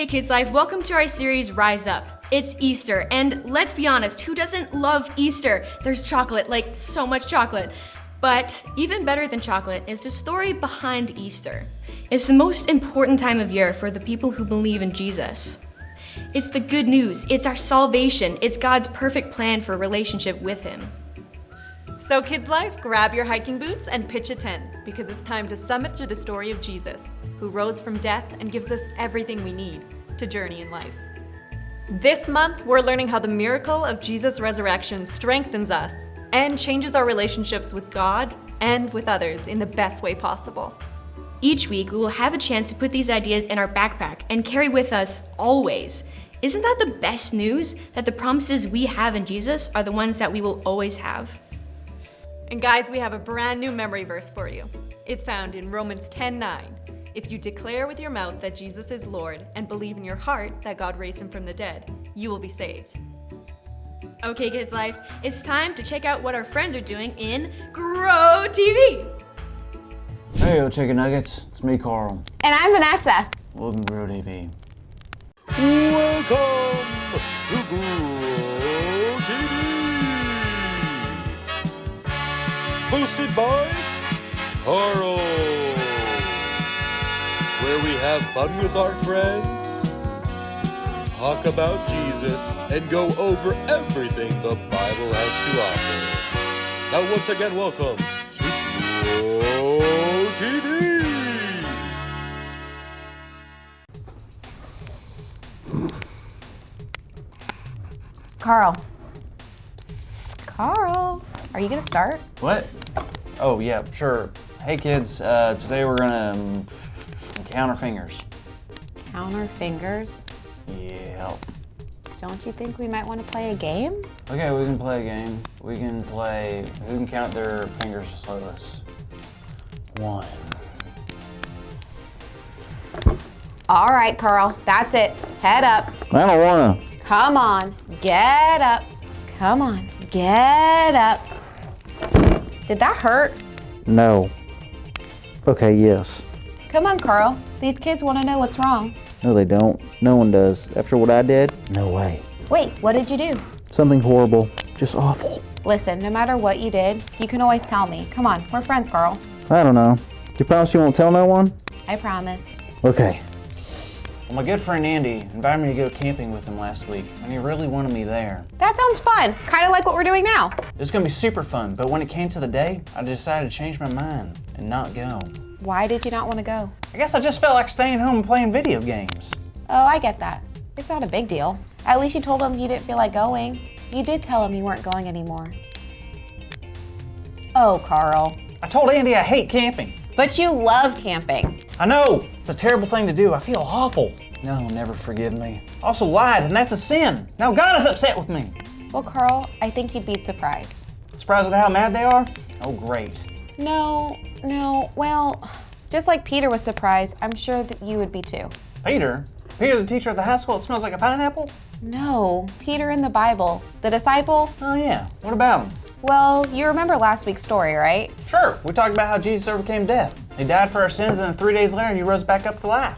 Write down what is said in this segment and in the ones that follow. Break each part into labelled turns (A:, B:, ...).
A: Hey Kids Life, welcome to our series Rise Up. It's Easter, and let's be honest, who doesn't love Easter? There's chocolate, like so much chocolate. But even better than chocolate is the story behind Easter. It's the most important time of year for the people who believe in Jesus. It's the good news, it's our salvation, it's God's perfect plan for a relationship with Him.
B: So Kids Life, grab your hiking boots and pitch a tent, because it's time to summit through the story of Jesus, who rose from death and gives us everything we need to journey in life. This month, we're learning how the miracle of Jesus' resurrection strengthens us and changes our relationships with God and with others in the best way possible.
A: Each week, we will have a chance to put these ideas in our backpack and carry with us always. Isn't that the best news? That the promises we have in Jesus are the ones that we will always have.
B: And guys, we have a brand new memory verse for you. It's found in Romans 10:9. If you declare with your mouth that Jesus is Lord and believe in your heart that God raised him from the dead, you will be saved.
A: Okay, Kids Life, it's time to check out what our friends are doing in Grow TV.
C: Hey, yo, chicken nuggets. It's me, Carl.
D: And I'm Vanessa.
C: Welcome to Grow TV.
E: Welcome to Grow TV. Hosted by Carl. Where we have fun with our friends, talk about Jesus, and go over everything the Bible has to offer. Now, once again, welcome to Grow TV.
D: Carl. Psst, Carl, are you gonna start?
C: What? Oh, yeah, sure. Hey, kids. Today we're gonna count our fingers.
D: Count our fingers?
C: Yeah.
D: Don't you think we might want to play a game?
C: Okay, we can play a game. We can play who can count their fingers the slowest. 1.
D: All right, Carl, that's it. Head up.
C: I don't wanna.
D: Come on, get up. Come on, get up. Did that hurt?
C: No. Okay, yes.
D: Come on, Carl. These kids want to know what's wrong.
C: No, they don't. No one does. After what I did? No way.
D: Wait, what did you do?
C: Something horrible. Just awful.
D: Listen, no matter what you did, you can always tell me. Come on, we're friends, Carl.
C: I don't know. You promise you won't tell no one?
D: I promise.
C: Okay. Well, my good friend Andy invited me to go camping with him last week, and he really wanted me there.
D: That sounds fun. Kind of like what we're doing now.
C: It was going to be super fun, but when it came to the day, I decided to change my mind and not go.
D: Why did you not want to go?
C: I guess I just felt like staying home and playing video games.
D: Oh, I get that. It's not a big deal. At least you told him you didn't feel like going. You did tell him you weren't going anymore. Oh, Carl.
C: I told Andy I hate camping.
D: But you love camping.
C: I know, it's a terrible thing to do. I feel awful. No, he'll never forgive me. I also lied, and that's a sin. Now God is upset with me.
D: Well, Carl, I think you'd be surprised.
C: Surprised at how mad they are? Oh, great.
D: No, well, just like Peter was surprised, I'm sure that you would be too.
C: Peter? Peter, the teacher at the high school that smells like a pineapple?
D: No, Peter in the Bible, the disciple.
C: Oh, yeah. What about him?
D: Well, you remember last week's story, right?
C: Sure, we talked about how Jesus overcame death. He died for our sins, and then 3 days later, he rose back up to life.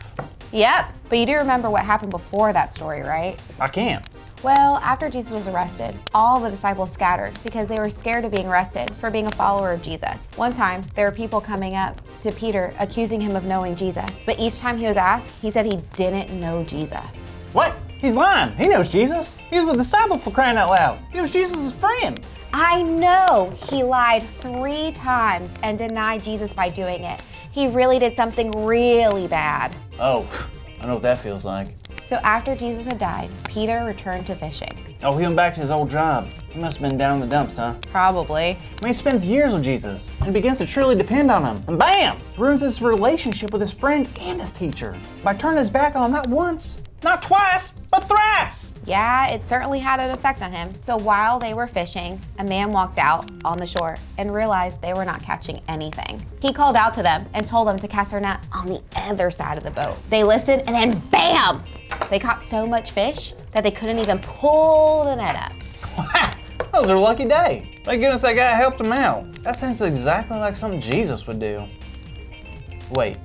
D: Yep, but you do remember what happened before that story, right?
C: I can't.
D: Well, after Jesus was arrested, all the disciples scattered because they were scared of being arrested for being a follower of Jesus. One time, there were people coming up to Peter accusing him of knowing Jesus, but each time he was asked, he said he didn't know Jesus.
C: What? He's lying. He knows Jesus. He was a disciple, for crying out loud. He was Jesus' friend.
D: I know he lied 3 times and denied Jesus by doing it. He really did something really bad.
C: Oh, I know what that feels like.
D: So after Jesus had died, Peter returned to fishing.
C: Oh, he went back to his old job. He must have been down in the dumps, huh?
D: Probably.
C: I mean, he spends years with Jesus and begins to truly depend on him. And bam! Ruins his relationship with his friend and his teacher by turning his back on him not once, not twice, but thrice.
D: Yeah, it certainly had an effect on him. So while they were fishing, a man walked out on the shore and realized they were not catching anything. He called out to them and told them to cast their net on the other side of the boat. They listened and then bam! They caught so much fish that they couldn't even pull the net up.
C: Wow, that was their lucky day. Thank goodness that guy helped him out. That sounds exactly like something Jesus would do. Wait,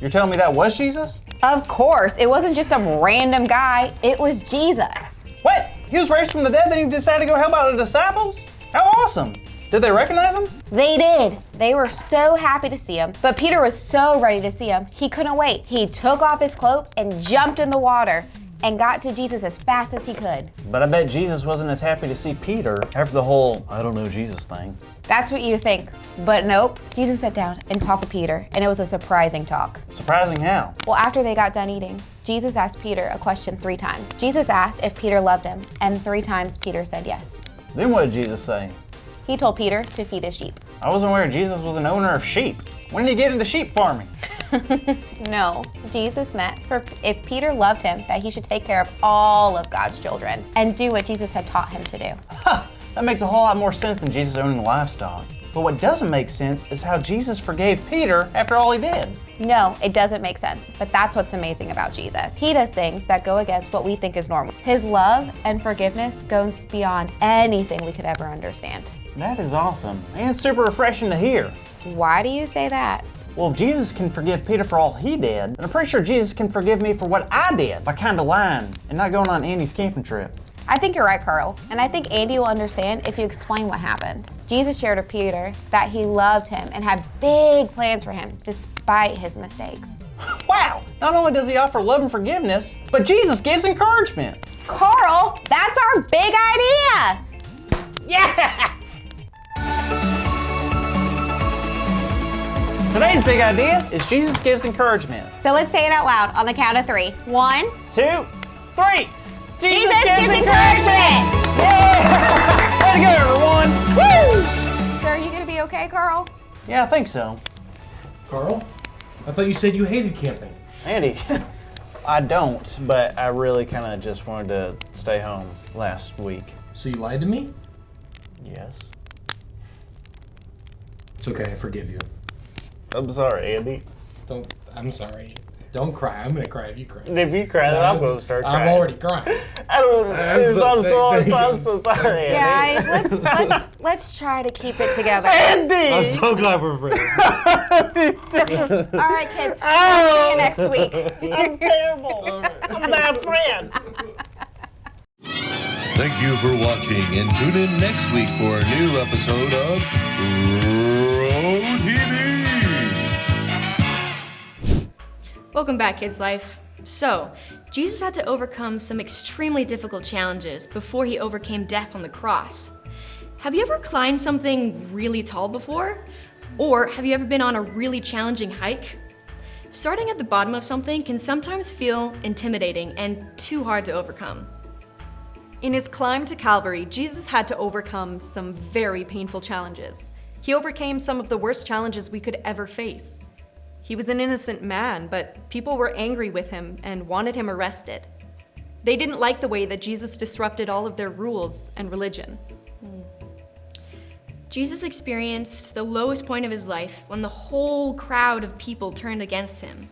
C: You're telling me that was Jesus?
D: Of course, it wasn't just some random guy, it was Jesus.
C: What? He was raised from the dead, then he decided to go help out the disciples? How awesome! Did they recognize him?
D: They did. They were so happy to see him, but Peter was so ready to see him, he couldn't wait. He took off his cloak and jumped in the water and got to Jesus as fast as he could.
C: But I bet Jesus wasn't as happy to see Peter after the whole I don't know Jesus thing.
D: That's what you think, but nope. Jesus sat down and talked to Peter, and it was a surprising talk.
C: Surprising how?
D: Well, after they got done eating, Jesus asked Peter a question 3 times. Jesus asked if Peter loved him, and 3 times Peter said yes.
C: Then what did Jesus say?
D: He told Peter to feed his sheep.
C: I wasn't aware Jesus was an owner of sheep. When did he get into sheep farming?
D: No, Jesus meant for if Peter loved him, that he should take care of all of God's children and do what Jesus had taught him to do.
C: Huh, that makes a whole lot more sense than Jesus owning livestock. But what doesn't make sense is how Jesus forgave Peter after all he did.
D: No, it doesn't make sense, but that's what's amazing about Jesus. He does things that go against what we think is normal. His love and forgiveness goes beyond anything we could ever understand.
C: That is awesome and super refreshing to hear.
D: Why do you say that?
C: Well, if Jesus can forgive Peter for all he did, then I'm pretty sure Jesus can forgive me for what I did by kind of lying and not going on Andy's camping trip.
D: I think you're right, Carl, and I think Andy will understand if you explain what happened. Jesus shared with Peter that he loved him and had big plans for him despite his mistakes.
C: Wow! Not only does he offer love and forgiveness, but Jesus gives encouragement.
D: Carl, that's our big idea!
C: Yes! Today's big idea is Jesus gives encouragement.
D: So let's say it out loud on the count of 3. 1,
C: 2, 3.
D: Jesus gives encouragement!
C: Yeah! Way to go, everyone! Woo!
D: So are you gonna be okay, Carl?
C: Yeah, I think so.
F: Carl, I thought you said you hated camping.
C: Andy, I don't, but I really kind of just wanted to stay home last week.
F: So you lied to me?
C: Yes.
F: It's okay, I forgive you.
C: I'm sorry, Andy.
F: I'm sorry. Don't cry. I'm gonna cry if you cry.
C: If you cry, then I'm gonna start crying.
F: I'm already crying.
C: I don't. I'm so sorry, Andy.
D: Guys, let's try to keep it together.
C: Andy!
F: I'm so glad we're friends.
D: All right, kids. I'll see you next week.
C: I'm terrible. I'm a bad friend.
E: Thank you for watching, and tune in next week for a new episode of Row TV.
A: Welcome back, Kids Life. So, Jesus had to overcome some extremely difficult challenges before he overcame death on the cross. Have you ever climbed something really tall before? Or have you ever been on a really challenging hike? Starting at the bottom of something can sometimes feel intimidating and too hard to overcome.
B: In his climb to Calvary, Jesus had to overcome some very painful challenges. He overcame some of the worst challenges we could ever face. He was an innocent man, but people were angry with him and wanted him arrested. They didn't like the way that Jesus disrupted all of their rules and religion.
A: Jesus experienced the lowest point of his life when the whole crowd of people turned against him.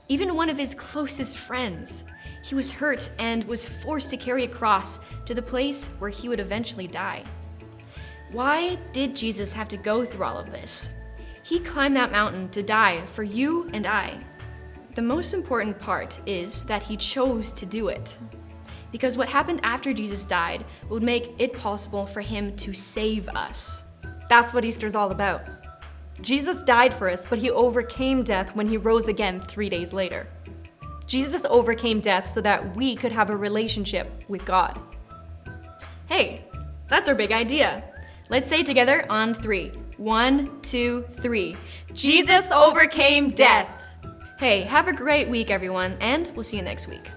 A: Even one of his closest friends. He was hurt and was forced to carry a cross to the place where he would eventually die. Why did Jesus have to go through all of this? He climbed that mountain to die for you and I. The most important part is that he chose to do it. Because what happened after Jesus died would make it possible for him to save us.
B: That's what Easter's all about. Jesus died for us, but he overcame death when he rose again 3 days later. Jesus overcame death so that we could have a relationship with God.
A: Hey, that's our big idea. Let's say it together on 3. 1, 2, 3. Jesus overcame death. Hey, have a great week, everyone, and we'll see you next week.